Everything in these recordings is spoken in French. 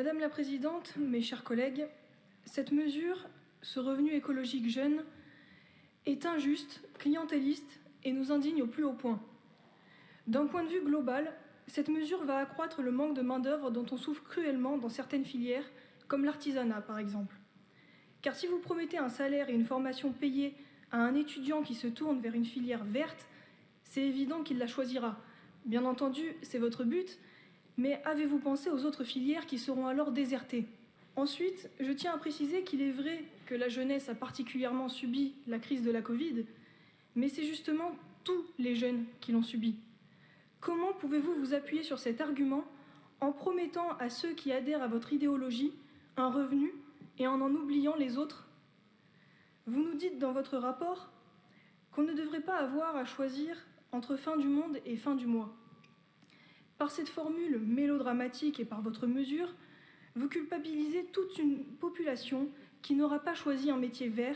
Madame la Présidente, mes chers collègues, cette mesure, ce revenu écologique jeune, est injuste, clientéliste et nous indigne au plus haut point. D'un point de vue global, cette mesure va accroître le manque de main-d'œuvre dont on souffre cruellement dans certaines filières, comme l'artisanat par exemple. Car si vous promettez un salaire et une formation payée à un étudiant qui se tourne vers une filière verte, c'est évident qu'il la choisira. Bien entendu, c'est votre but, mais avez-vous pensé aux autres filières qui seront alors désertées ? Ensuite, je tiens à préciser qu'il est vrai que la jeunesse a particulièrement subi la crise de la Covid, mais c'est justement tous les jeunes qui l'ont subi. Comment pouvez-vous vous appuyer sur cet argument en promettant à ceux qui adhèrent à votre idéologie un revenu et en oubliant les autres ? Vous nous dites dans votre rapport qu'on ne devrait pas avoir à choisir entre fin du monde et fin du mois. Par cette formule mélodramatique et par votre mesure, vous culpabilisez toute une population qui n'aura pas choisi un métier vert,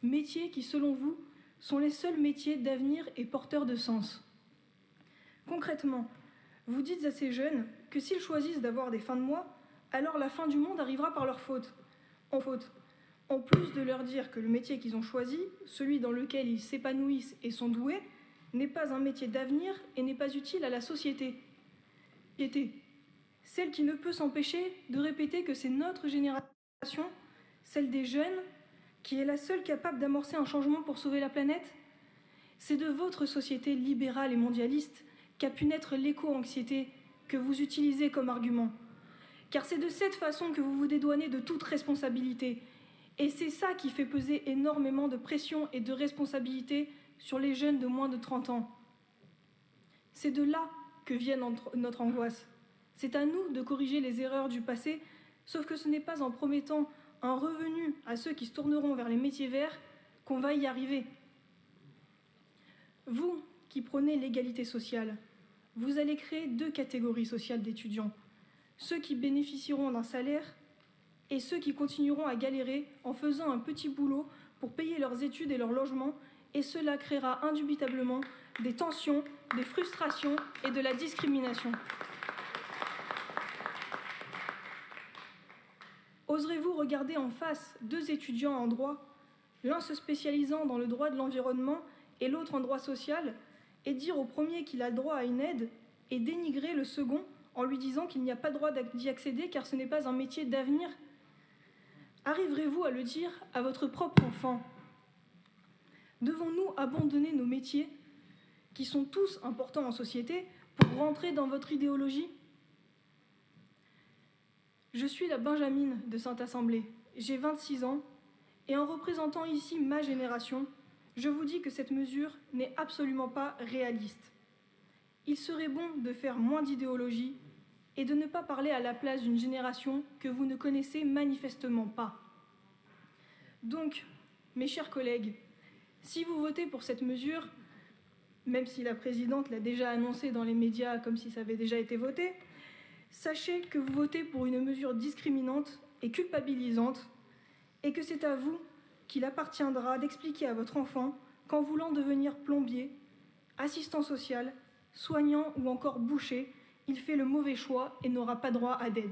métiers qui, selon vous, sont les seuls métiers d'avenir et porteurs de sens. Concrètement, vous dites à ces jeunes que s'ils choisissent d'avoir des fins de mois, alors la fin du monde arrivera par leur faute. En plus de leur dire que le métier qu'ils ont choisi, celui dans lequel ils s'épanouissent et sont doués, n'est pas un métier d'avenir et n'est pas utile à la société. Celle qui ne peut s'empêcher de répéter que c'est notre génération, celle des jeunes, qui est la seule capable d'amorcer un changement pour sauver la planète. C'est de votre société libérale et mondialiste qu'a pu naître l'éco-anxiété que vous utilisez comme argument. Car c'est de cette façon que vous vous dédouanez de toute responsabilité. Et c'est ça qui fait peser énormément de pression et de responsabilité sur les jeunes de moins de 30 ans. C'est de là que vient notre angoisse. C'est à nous de corriger les erreurs du passé, sauf que ce n'est pas en promettant un revenu à ceux qui se tourneront vers les métiers verts qu'on va y arriver. Vous qui prônez l'égalité sociale, vous allez créer 2 catégories sociales d'étudiants. Ceux qui bénéficieront d'un salaire et ceux qui continueront à galérer en faisant un petit boulot pour payer leurs études et leur logement, et cela créera indubitablement des tensions, des frustrations et de la discrimination. Oserez-vous regarder en face 2 étudiants en droit, l'un se spécialisant dans le droit de l'environnement et l'autre en droit social, et dire au premier qu'il a droit à une aide et dénigrer le second en lui disant qu'il n'y a pas droit d'y accéder car ce n'est pas un métier d'avenir ? Arriverez-vous à le dire à votre propre enfant ? Devons-nous abandonner nos métiers, qui sont tous importants en société, pour rentrer dans votre idéologie ? Je suis la Benjamine de Sainte-Assemblée, j'ai 26 ans, et en représentant ici ma génération, je vous dis que cette mesure n'est absolument pas réaliste. Il serait bon de faire moins d'idéologie et de ne pas parler à la place d'une génération que vous ne connaissez manifestement pas. Donc, mes chers collègues, si vous votez pour cette mesure, même si la présidente l'a déjà annoncé dans les médias comme si ça avait déjà été voté, sachez que vous votez pour une mesure discriminante et culpabilisante et que c'est à vous qu'il appartiendra d'expliquer à votre enfant qu'en voulant devenir plombier, assistant social, soignant ou encore boucher, il fait le mauvais choix et n'aura pas droit à d'aide.